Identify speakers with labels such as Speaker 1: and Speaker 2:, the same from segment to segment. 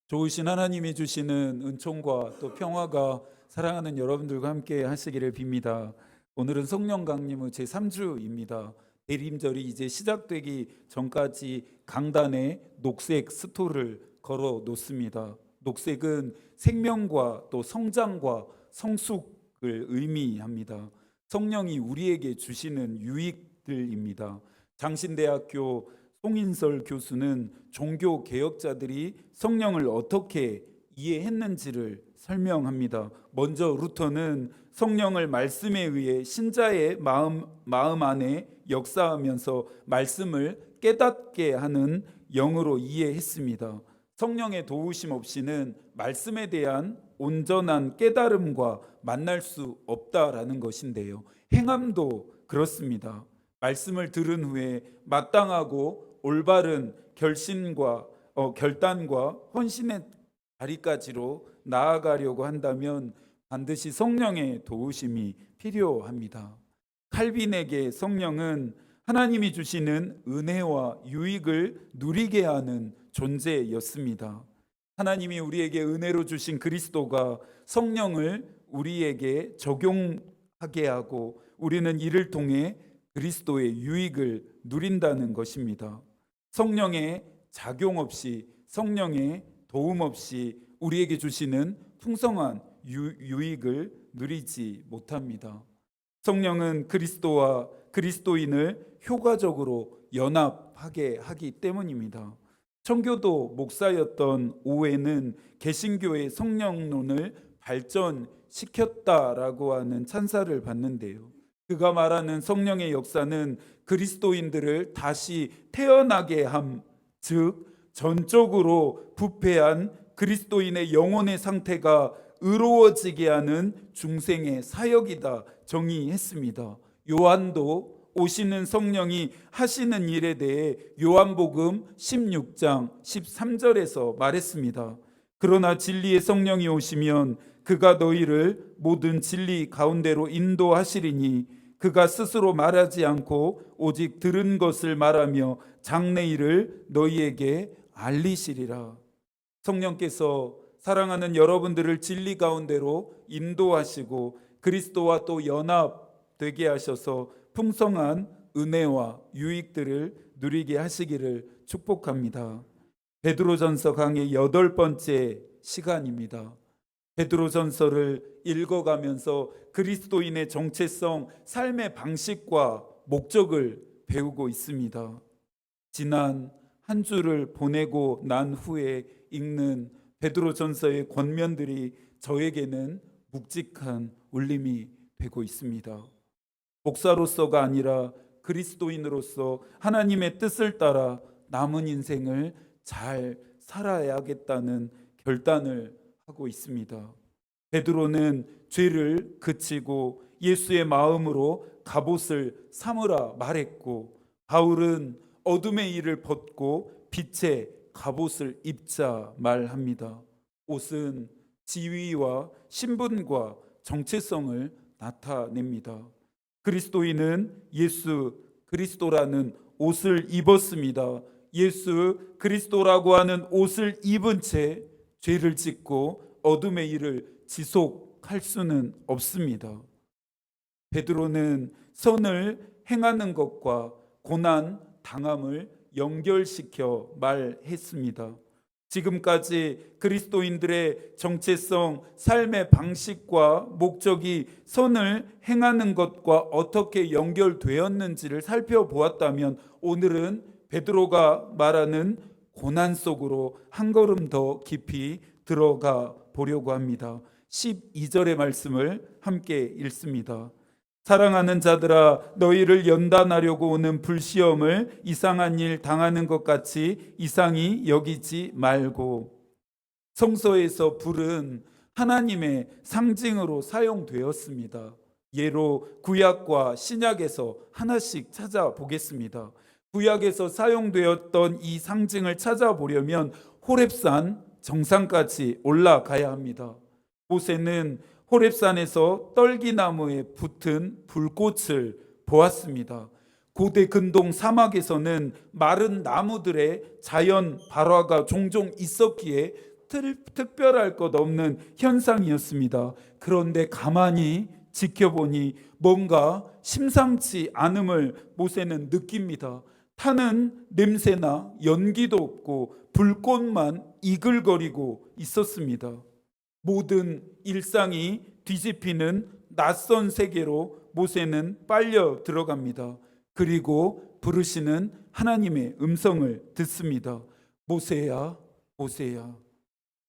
Speaker 1: 좋으신 하나님이 주시는 은총과 또 평화가 사랑하는 여러분들과 함께 하시기를 빕니다. 오늘은 성령 강림의 제3주입니다. 대림절이 이제 시작되기 전까지 강단에 녹색 스토를 걸어 놓습니다. 녹색은 생명과 또 성장과 성숙을 의미합니다. 성령이 우리에게 주시는 유익들입니다. 장신대학교 송인설 교수는 종교 개혁자들이 성령을 어떻게 이해했는지를 설명합니다. 먼저 루터는 성령을 말씀에 의해 신자의 마음 안에 역사하면서 말씀을 깨닫게 하는 영으로 이해했습니다. 성령의 도우심 없이는 말씀에 대한 온전한 깨달음과 만날 수 없다라는 것인데요. 행함도 그렇습니다. 말씀을 들은 후에 마땅하고 올바른 결단과 헌신의 자리까지로 나아가려고 한다면 반드시 성령의 도우심이 필요합니다. 칼빈에게 성령은 하나님이 주시는 은혜와 유익을 누리게 하는 존재였습니다. 하나님이 우리에게 은혜로 주신 그리스도가 성령을 우리에게 적용하게 하고 우리는 이를 통해 그리스도의 유익을 누린다는 것입니다. 성령의 작용 없이, 성령의 도움 없이 우리에게 주시는 풍성한 유익을 누리지 못합니다. 성령은 그리스도와 그리스도인을 효과적으로 연합하게 하기 때문입니다. 청교도 목사였던 오웬은 개신교의 성령론을 발전시켰다라고 하는 찬사를 받는데요. 그가 말하는 성령의 역사는 그리스도인들을 다시 태어나게 함, 즉 전적으로 부패한 그리스도인의 영혼의 상태가 의로워지게 하는 중생의 사역이다 정의했습니다. 요한도 오시는 성령이 하시는 일에 대해 요한복음 16장 13절에서 말했습니다. 그러나 진리의 성령이 오시면 그가 너희를 모든 진리 가운데로 인도하시리니 그가 스스로 말하지 않고 오직 들은 것을 말하며 장래일을 너희에게 알리시리라. 성령께서 사랑하는 여러분들을 진리 가운데로 인도하시고 그리스도와 또 연합되게 하셔서 풍성한 은혜와 유익들을 누리게 하시기를 축복합니다. 베드로전서 강의 8번째 시간입니다. 베드로전서를 읽어가면서 그리스도인의 정체성, 삶의 방식과 목적을 배우고 있습니다. 지난 한 주를 보내고 난 후에 읽는 베드로전서의 권면들이 저에게는 묵직한 울림이 되고 있습니다. 목사로서가 아니라 그리스도인으로서 하나님의 뜻을 따라 남은 인생을 잘 살아야겠다는 결단을 하고 있습니다. 베드로는 죄를 그치고 예수의 마음으로 갑옷을 삼으라 말했고, 바울은 어둠의 일을 벗고 빛의 갑옷을 입자 말합니다. 옷은 지위와 신분과 정체성을 나타냅니다. 그리스도인은 예수 그리스도라는 옷을 입었습니다. 예수 그리스도라고 하는 옷을 입은 채 죄를 짓고 어둠의 일을 지속할 수는 없습니다. 베드로는 선을 행하는 것과 고난 당함을 연결시켜 말했습니다. 지금까지 그리스도인들의 정체성, 삶의 방식과 목적이 선을 행하는 것과 어떻게 연결되었는지를 살펴보았다면 오늘은 베드로가 말하는 고난 속으로 한 걸음 더 깊이 들어가 보려고 합니다. 12절의 말씀을 함께 읽습니다. 사랑하는 자들아, 너희를 연단하려고 오는 불시험을 이상한 일 당하는 것 같이 이상히 여기지 말고. 성서에서 불은 하나님의 상징으로 사용되었습니다. 예로 구약과 신약에서 하나씩 찾아보겠습니다. 구약에서 사용되었던 이 상징을 찾아보려면 호렙산 정상까지 올라가야 합니다. 모세는 호렙산에서 떨기나무에 붙은 불꽃을 보았습니다. 고대 근동 사막에서는 마른 나무들의 자연 발화가 종종 있었기에 특별할 것 없는 현상이었습니다. 그런데 가만히 지켜보니 뭔가 심상치 않음을 모세는 느낍니다. 타는 냄새나 연기도 없고 불꽃만 이글거리고 있었습니다. 모든 일상이 뒤집히는 낯선 세계로 모세는 빨려 들어갑니다. 그리고 부르시는 하나님의 음성을 듣습니다. 모세야, 모세야.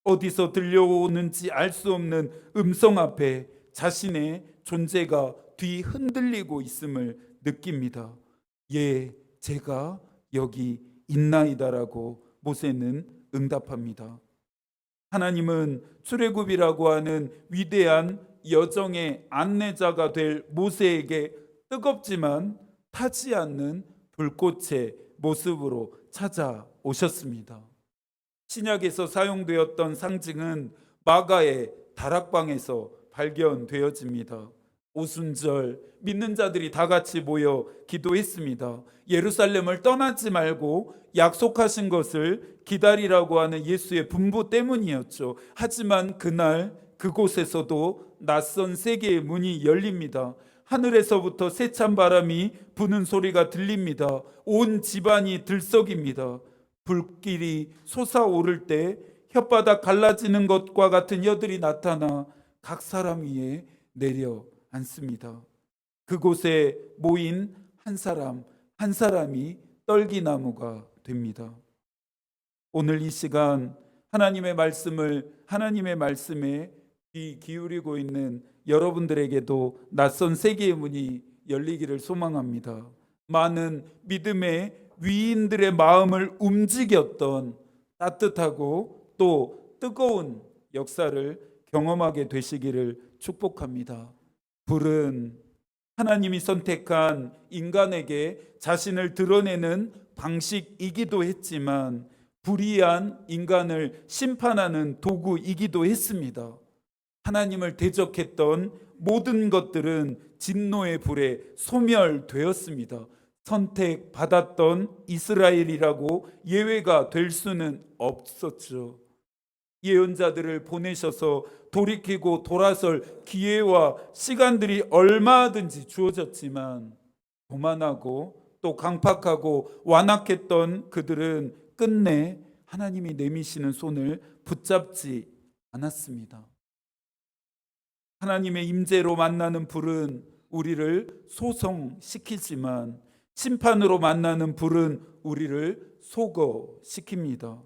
Speaker 1: 어디서 들려오는지 알 수 없는 음성 앞에 자신의 존재가 뒤흔들리고 있음을 느낍니다. 예, 제가 여기 있나이다라고 모세는 응답합니다. 하나님은 출애굽이라고 하는 위대한 여정의 안내자가 될 모세에게 뜨겁지만 타지 않는 불꽃의 모습으로 찾아오셨습니다. 신약에서 사용되었던 상징은 마가의 다락방에서 발견되어집니다. 오순절 믿는 자들이 다 같이 모여 기도했습니다. 예루살렘을 떠나지 말고 약속하신 것을 기다리라고 하는 예수의 분부 때문이었죠. 하지만 그날 그곳에서도 낯선 세계의 문이 열립니다. 하늘에서부터 세찬 바람이 부는 소리가 들립니다. 온 집안이 들썩입니다. 불길이 솟아오를 때 혓바닥 갈라지는 것과 같은 여들이 나타나 각 사람 위에 내려 앉습니다. 그곳에 모인 한 사람 한 사람이 떨기나무가 됩니다. 오늘 이 시간 하나님의 말씀에 귀 기울이고 있는 여러분들에게도 낯선 세계의 문이 열리기를 소망합니다. 많은 믿음의 위인들의 마음을 움직였던 따뜻하고 또 뜨거운 역사를 경험하게 되시기를 축복합니다. 불은 하나님이 선택한 인간에게 자신을 드러내는 방식이기도 했지만 불의한 인간을 심판하는 도구이기도 했습니다. 하나님을 대적했던 모든 것들은 진노의 불에 소멸되었습니다. 선택받았던 이스라엘이라고 예외가 될 수는 없었죠. 예언자들을 보내셔서 돌이키고 돌아설 기회와 시간들이 얼마든지 주어졌지만 교만하고 또 강팍하고 완악했던 그들은 끝내 하나님이 내미시는 손을 붙잡지 않았습니다. 하나님의 임재로 만나는 불은 우리를 소성시키지만 심판으로 만나는 불은 우리를 소거시킵니다.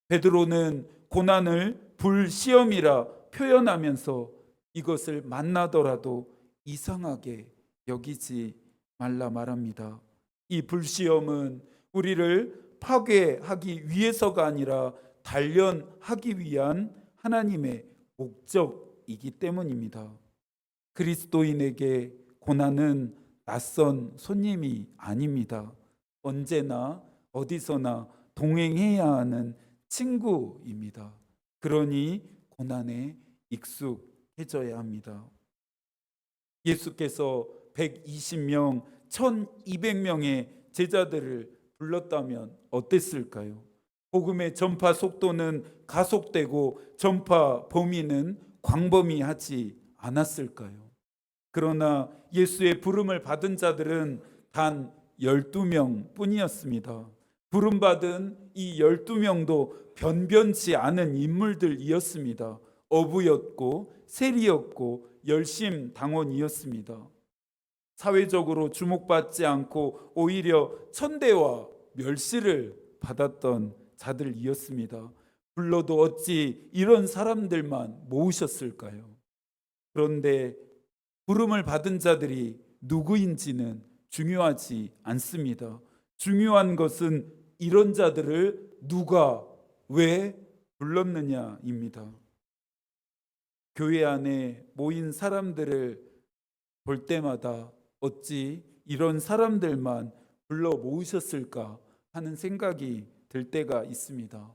Speaker 1: 베드로는 고난을 불시험이라 표현하면서 이것을 만나더라도 이상하게 여기지 말라 말합니다. 이 불시험은 우리를 파괴하기 위해서가 아니라 단련하기 위한 하나님의 목적이기 때문입니다. 그리스도인에게 고난은 낯선 손님이 아닙니다. 언제나 어디서나 동행해야 하는 친구입니다. 그러니 고난에 익숙해져야 합니다. 예수께서 120명, 1200명의 제자들을 불렀다면 어땠을까요? 복음의 전파 속도는 가속되고 전파 범위는 광범위하지 않았을까요? 그러나 예수의 부름을 받은 자들은 단 12명 뿐이었습니다. 부름받은 이 12명도 변변치 않은 인물들이었습니다. 어부였고 세리였고 열심당원이었습니다. 사회적으로 주목받지 않고 오히려 천대와 멸시를 받았던 자들이었습니다. 불러도 어찌 이런 사람들만 모으셨을까요? 그런데 부름을 받은 자들이 누구인지는 중요하지 않습니다. 중요한 것은 이런 자들을 누가 왜 불렀느냐입니다. 교회 안에 모인 사람들을 볼 때마다 어찌 이런 사람들만 불러 모으셨을까 하는 생각이 들 때가 있습니다.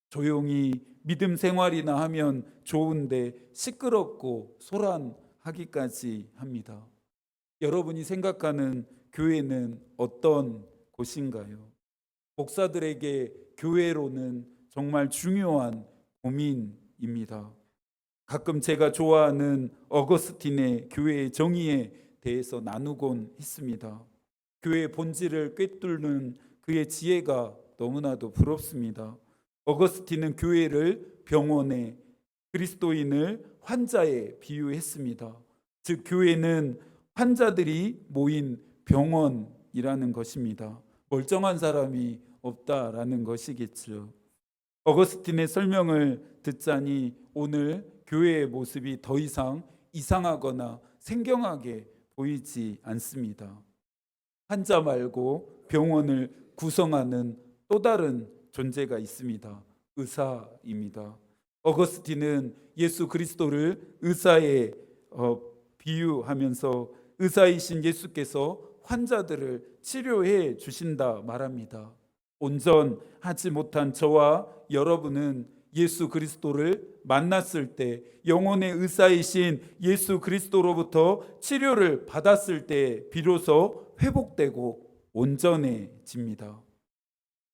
Speaker 1: 조용히 믿음 생활이나 하면 좋은데 시끄럽고 소란하기까지 합니다. 여러분이 생각하는 교회는 어떤 곳인가요? 목사들에게 교회로는 정말 중요한 고민입니다. 가끔 제가 좋아하는 어거스틴의 교회의 정의에 대해서 나누곤 했습니다. 교회의 본질을 꿰뚫는 그의 지혜가 너무나도 부럽습니다. 어거스틴은 교회를 병원에, 그리스도인을 환자에 비유했습니다. 즉 교회는 환자들이 모인 병원이라는 것입니다. 멀쩡한 사람이 없다라는 것이겠죠. 어거스틴의 설명을 듣자니 오늘 교회의 모습이 더 이상 이상하거나 생경하게 보이지 않습니다. 환자 말고 병원을 구성하는 또 다른 존재가 있습니다. 의사입니다. 어거스틴은 예수 그리스도를 의사에 비유하면서 의사이신 예수께서 환자들을 치료해 주신다 말합니다. 온전하지 못한 저와 여러분은 예수 그리스도를 만났을 때, 영혼의 의사이신 예수 그리스도로부터 치료를 받았을 때 비로소 회복되고 온전해집니다.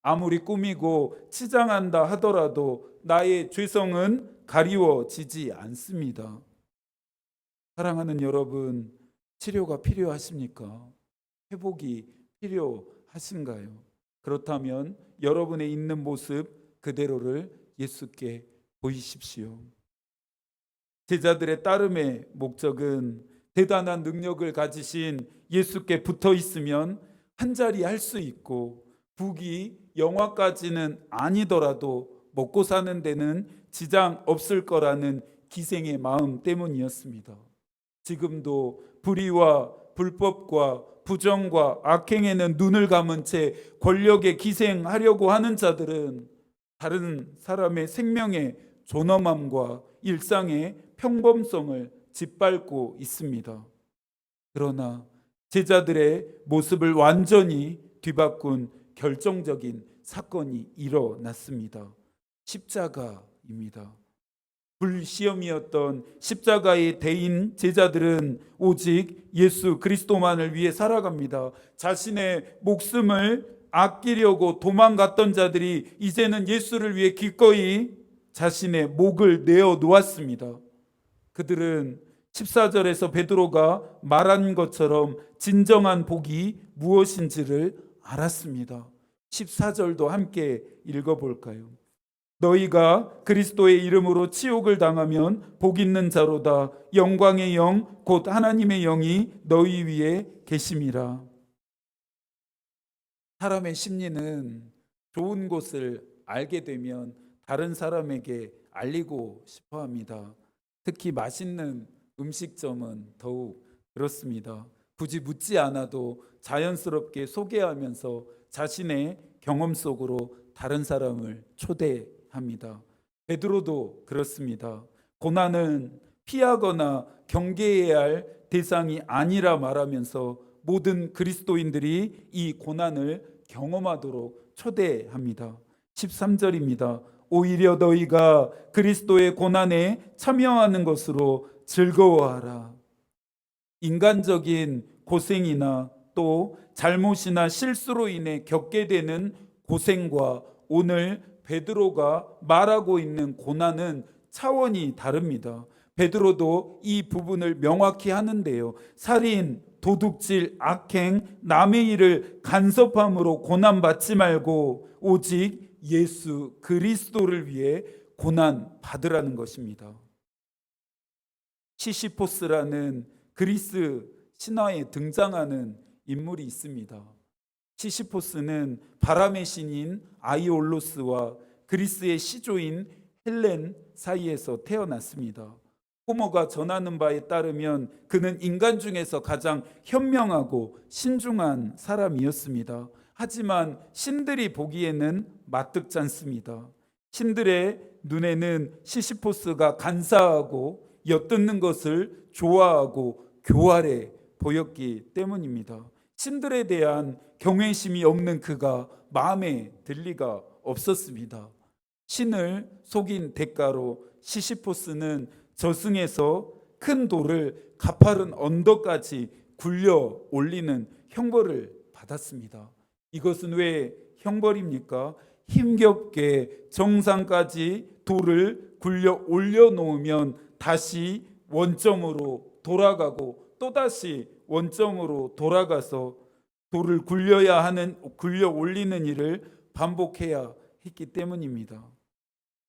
Speaker 1: 아무리 꾸미고 치장한다 하더라도 나의 죄성은 가리워지지 않습니다. 사랑하는 여러분, 치료가 필요하십니까? 회복이 필요하신가요? 그렇다면 여러분의 있는 모습 그대로를 예수께 보이십시오. 제자들의 따름의 목적은 대단한 능력을 가지신 예수께 붙어 있으면 한 자리 할 수 있고 부귀 영화까지는 아니더라도 먹고 사는 데는 지장 없을 거라는 기생의 마음 때문이었습니다. 지금도 불의와 불법과 부정과 악행에는 눈을 감은 채 권력에 기생하려고 하는 자들은 다른 사람의 생명의 존엄함과 일상의 평범성을 짓밟고 있습니다. 그러나 제자들의 모습을 완전히 뒤바꾼 결정적인 사건이 일어났습니다. 십자가입니다. 불시험이었던 십자가의 대인 제자들은 오직 예수 그리스도만을 위해 살아갑니다. 자신의 목숨을 아끼려고 도망갔던 자들이 이제는 예수를 위해 기꺼이 자신의 목을 내어 놓았습니다. 그들은 14절에서 베드로가 말한 것처럼 진정한 복이 무엇인지를 알았습니다. 14절도 함께 읽어볼까요? 너희가 그리스도의 이름으로 치욕을 당하면 복 있는 자로다. 영광의 영 곧 하나님의 영이 너희 위에 계심이라. 사람의 심리는 좋은 곳을 알게 되면 다른 사람에게 알리고 싶어 합니다. 특히 맛있는 음식점은 더욱 그렇습니다. 굳이 묻지 않아도 자연스럽게 소개하면서 자신의 경험 속으로 다른 사람을 초대합니다. 베드로도 그렇습니다. 고난은 피하거나 경계해야 할 대상이 아니라 말하면서 모든 그리스도인들이 이 고난을 경험하도록 초대합니다. 13절입니다. 오히려 너희가 그리스도의 고난에 참여하는 것으로 즐거워하라. 인간적인 고생이나 또 잘못이나 실수로 인해 겪게 되는 고생과 오늘 베드로가 말하고 있는 고난은 차원이 다릅니다. 베드로도 이 부분을 명확히 하는데요. 살인, 도둑질, 악행, 남의 일을 간섭함으로 고난받지 말고 오직 예수 그리스도를 위해 고난 받으라는 것입니다. 시시포스라는 그리스 신화에 등장하는 인물이 있습니다. 시시포스는 바람의 신인 아이올로스와 그리스의 시조인 헬렌 사이에서 태어났습니다. 호모가 전하는 바에 따르면 그는 인간 중에서 가장 현명하고 신중한 사람이었습니다. 하지만 신들이 보기에는 마뜩지 않습니다. 신들의 눈에는 시시포스가 간사하고 엿듣는 것을 좋아하고 교활해 보였기 때문입니다. 신들에 대한 경외심이 없는 그가 마음에 들 리가 없었습니다. 신을 속인 대가로 시시포스는 저승에서 큰 돌을 가파른 언덕까지 굴려 올리는 형벌을 받았습니다. 이것은 왜 형벌입니까? 힘겹게 정상까지 돌을 굴려 올려놓으면 다시 원점으로 돌아가고 또다시 원점으로 돌아가서 돌을 굴려 올리는 일을 반복해야 했기 때문입니다.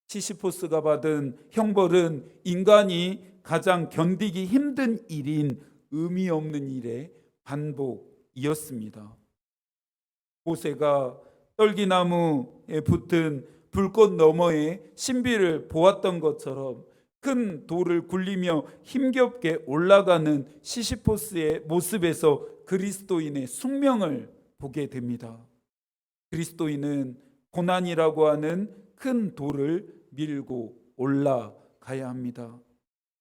Speaker 1: 시시포스가 받은 형벌은 인간이 가장 견디기 힘든 일인 의미 없는 일의 반복이었습니다. 모세가 떨기나무에 붙은 불꽃 너머의 신비를 보았던 것처럼 큰 돌을 굴리며 힘겹게 올라가는 시시포스의 모습에서 그리스도인의 숙명을 보게 됩니다. 그리스도인은 고난이라고 하는 큰 돌을 밀고 올라가야 합니다.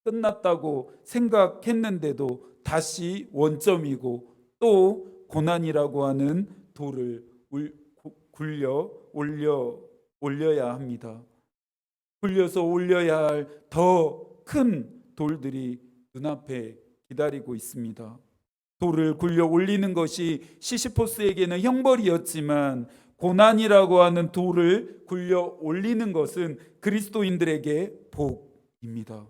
Speaker 1: 끝났다고 생각했는데도 다시 원점이고 또 고난이라고 하는 돌을 올려야 합니다. 굴려서 올려야 할 더 큰 돌들이 눈앞에 기다리고 있습니다. 돌을 굴려 올리는 것이 시시포스에게는 형벌이었지만 고난이라고 하는 돌을 굴려 올리는 것은 그리스도인들에게 복입니다.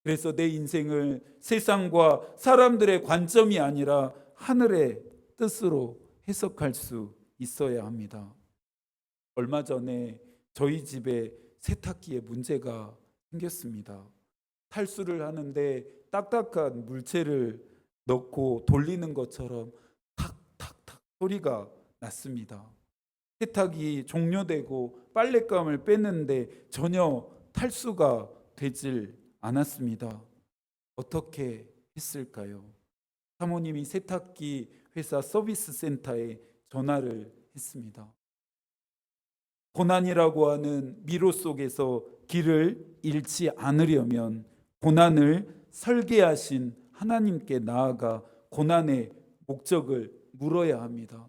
Speaker 1: 그래서 내 인생을 세상과 사람들의 관점이 아니라 하늘의 뜻으로 해석할 수 있어야 합니다. 얼마 전에 저희 집에 세탁기에 문제가 생겼습니다. 탈수를 하는데 딱딱한 물체를 넣고 돌리는 것처럼 탁탁탁 소리가 났습니다. 세탁이 종료되고 빨랫감을 뺐는데 전혀 탈수가 되질 않았습니다. 어떻게 했을까요? 사모님이 세탁기 회사 서비스 센터에 전화를 했습니다. 고난이라고 하는 미로 속에서 길을 잃지 않으려면 고난을 설계하신 하나님께 나아가 고난의 목적을 물어야 합니다.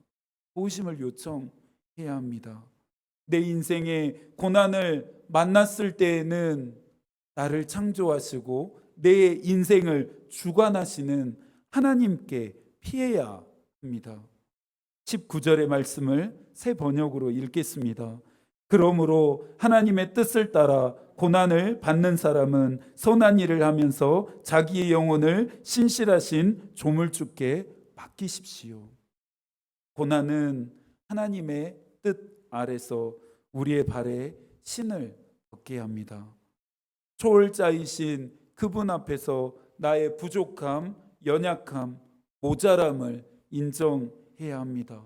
Speaker 1: 도우심을 요청해야 합니다. 내 인생의 고난을 만났을 때에는 나를 창조하시고 내 인생을 주관하시는 하나님께 피해야 합니다. 19절의 말씀을 새 번역으로 읽겠습니다. 그러므로 하나님의 뜻을 따라 고난을 받는 사람은 선한 일을 하면서 자기의 영혼을 신실하신 조물주께 맡기십시오. 고난은 하나님의 뜻 아래서 우리의 발에 신을 벗게 합니다. 초월자이신 그분 앞에서 나의 부족함, 연약함, 모자람을 인정해야 합니다.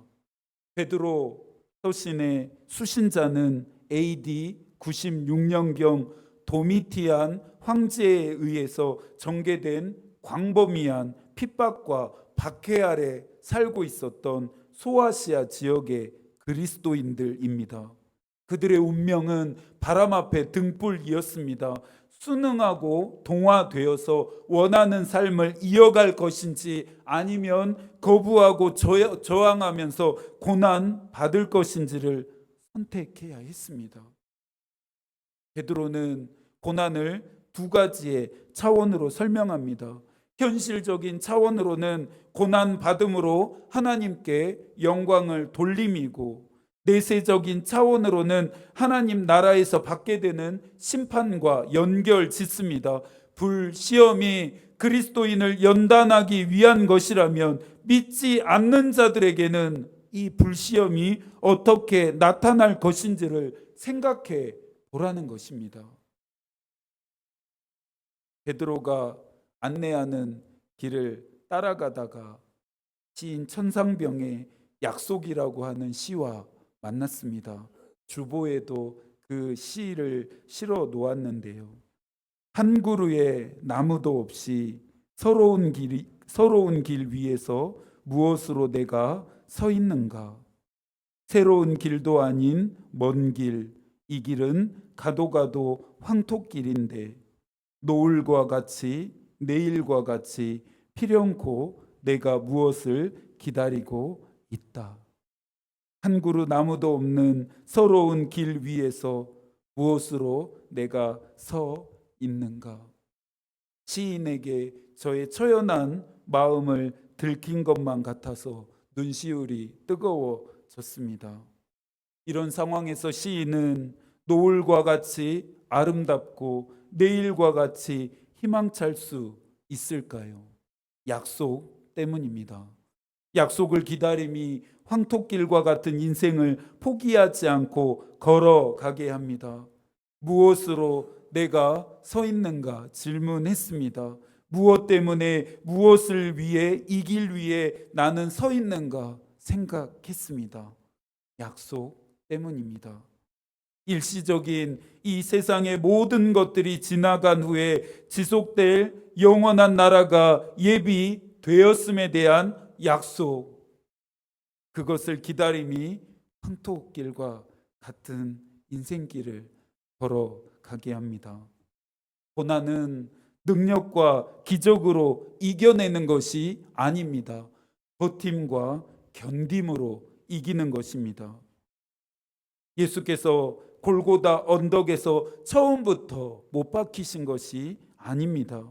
Speaker 1: 베드로 서신의 수신자는 AD 96년경 도미티안 황제에 의해서 전개된 광범위한 핍박과 박해 아래 살고 있었던 소아시아 지역의 그리스도인들입니다. 그들의 운명은 바람 앞에 등불이었습니다. 순응하고 동화되어서 원하는 삶을 이어갈 것인지 아니면 거부하고 저항하면서 고난 받을 것인지를 선택해야 했습니다. 베드로는 고난을 두 가지의 차원으로 설명합니다. 현실적인 차원으로는 고난 받음으로 하나님께 영광을 돌림이고, 내세적인 차원으로는 하나님 나라에서 받게 되는 심판과 연결 짓습니다. 불시험이 그리스도인을 연단하기 위한 것이라면 믿지 않는 자들에게는 이 불시험이 어떻게 나타날 것인지를 생각해 보라는 것입니다. 베드로가 안내하는 길을 따라가다가 시인 천상병의 약속이라고 하는 시와 만났습니다. 주보에도 그 시를 실어 놓았는데요. 한 그루의 나무도 없이 서러운 길 위에서 무엇으로 내가 서 있는가? 새로운 길도 아닌 먼 길, 이 길은 가도 가도 황토길인데 노을과 같이 내일과 같이 필연코 내가 무엇을 기다리고 있다. 한 그루 나무도 없는 서러운 길 위에서 무엇으로 내가 서 있는가? 시인에게 저의 처연한 마음을 들킨 것만 같아서 눈시울이 뜨거워졌습니다. 이런 상황에서 시인은 노을과 같이 아름답고 내일과 같이 희망찰 수 있을까요? 약속 때문입니다. 약속을 기다림이 황토길과 같은 인생을 포기하지 않고 걸어가게 합니다. 무엇으로 내가 서 있는가 질문했습니다. 무엇 때문에, 무엇을 위해, 이 길 위에 나는 서 있는가 생각했습니다. 약속 때문입니다. 일시적인 이 세상의 모든 것들이 지나간 후에 지속될 영원한 나라가 예비되었음에 대한 약속, 그것을 기다림이 황토길과 같은 인생길을 걸어가게 합니다. 고난은 능력과 기적으로 이겨내는 것이 아닙니다. 버팀과 견딤으로 이기는 것입니다. 예수께서 골고다 언덕에서 처음부터 못 박히신 것이 아닙니다.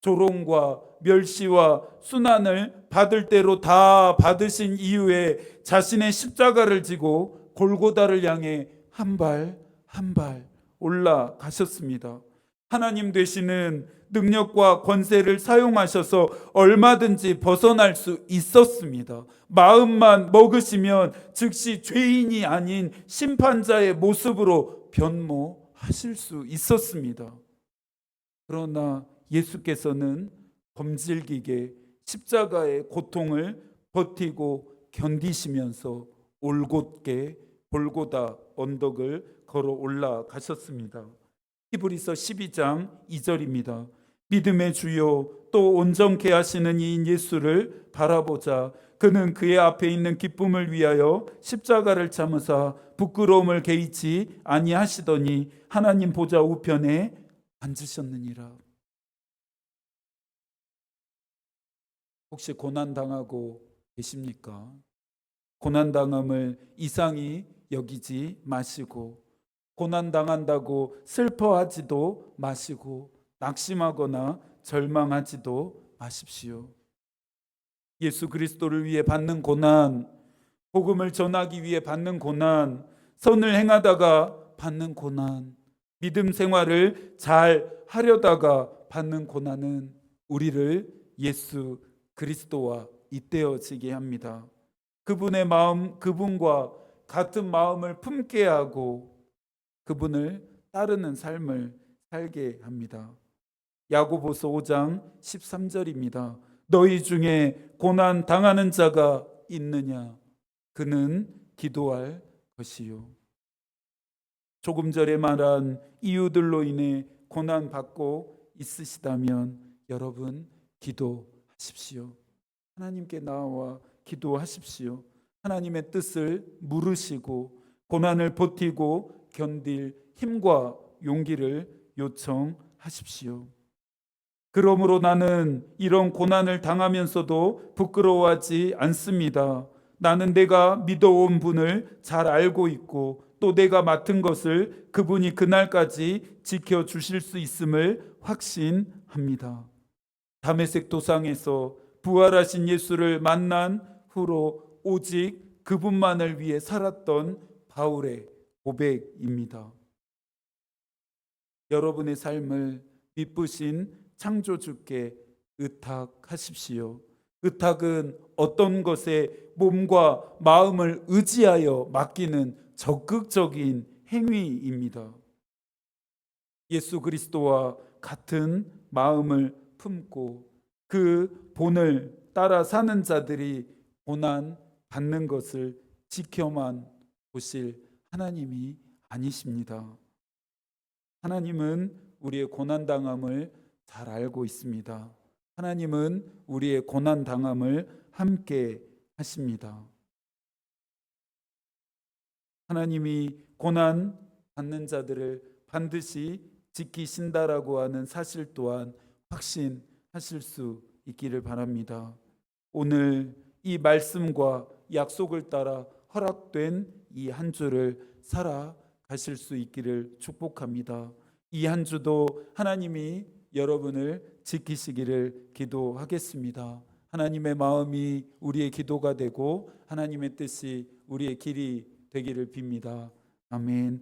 Speaker 1: 조롱과 멸시와 순환을 받을 대로 다 받으신 이후에 자신의 십자가를 지고 골고다를 향해 한 발 한 발 올라가셨습니다. 하나님 되시는 능력과 권세를 사용하셔서 얼마든지 벗어날 수 있었습니다. 마음만 먹으시면 즉시 죄인이 아닌 심판자의 모습으로 변모하실 수 있었습니다. 그러나 예수께서는 검질기게 십자가의 고통을 버티고 견디시면서 올곧게 골고다 언덕을 걸어 올라가셨습니다. 히브리서 12장 2절입니다. 믿음의 주요 또 온전케 하시는 이인 예수를 바라보자. 그는 그의 앞에 있는 기쁨을 위하여 십자가를 참으사 부끄러움을 개의치 아니하시더니 하나님 보좌 우편에 앉으셨느니라. 혹시 고난당하고 계십니까? 고난당함을 이상히 여기지 마시고, 고난당한다고 슬퍼하지도 마시고, 낙심하거나 절망하지도 마십시오. 예수 그리스도를 위해 받는 고난, 복음을 전하기 위해 받는 고난, 선을 행하다가 받는 고난, 믿음 생활을 잘 하려다가 받는 고난은 우리를 예수 그리스도와 잇대어지게 합니다. 그분의 마음, 그분과 같은 마음을 품게 하고 그분을 따르는 삶을 살게 합니다. 야고보서 5장 13절입니다. 너희 중에 고난 당하는 자가 있느냐? 그는 기도할 것이요. 조금 전에 말한 이유들로 인해 고난 받고 있으시다면 여러분 기도하십시오. 하나님께 나와 기도하십시오. 하나님의 뜻을 물으시고 고난을 버티고 견딜 힘과 용기를 요청하십시오. 그러므로 나는 이런 고난을 당하면서도 부끄러워하지 않습니다. 나는 내가 믿어온 분을 잘 알고 있고 또 내가 맡은 것을 그분이 그날까지 지켜주실 수 있음을 확신합니다. 다메섹 도상에서 부활하신 예수를 만난 후로 오직 그분만을 위해 살았던 바울의 고백입니다. 여러분의 삶을 미쁘신 창조주께 의탁하십시오. 의탁은 어떤 것에 몸과 마음을 의지하여 맡기는 적극적인 행위입니다. 예수 그리스도와 같은 마음을 품고 그 본을 따라 사는 자들이 고난 받는 것을 지켜만 보실 하나님이 아니십니다. 하나님은 우리의 고난당함을 잘 알고 있습니다. 하나님은 우리의 고난당함을 함께 하십니다. 하나님이 고난 받는 자들을 반드시 지키신다라고 하는 사실 또한 확신하실 수 있기를 바랍니다. 오늘 이 말씀과 약속을 따라 허락된 이 한 주를 살아가실 수 있기를 축복합니다. 이 한 주도 하나님이 여러분을 지키시기를 기도하겠습니다. 하나님의 마음이 우리의 기도가 되고 하나님의 뜻이 우리의 길이 되기를 빕니다. 아멘.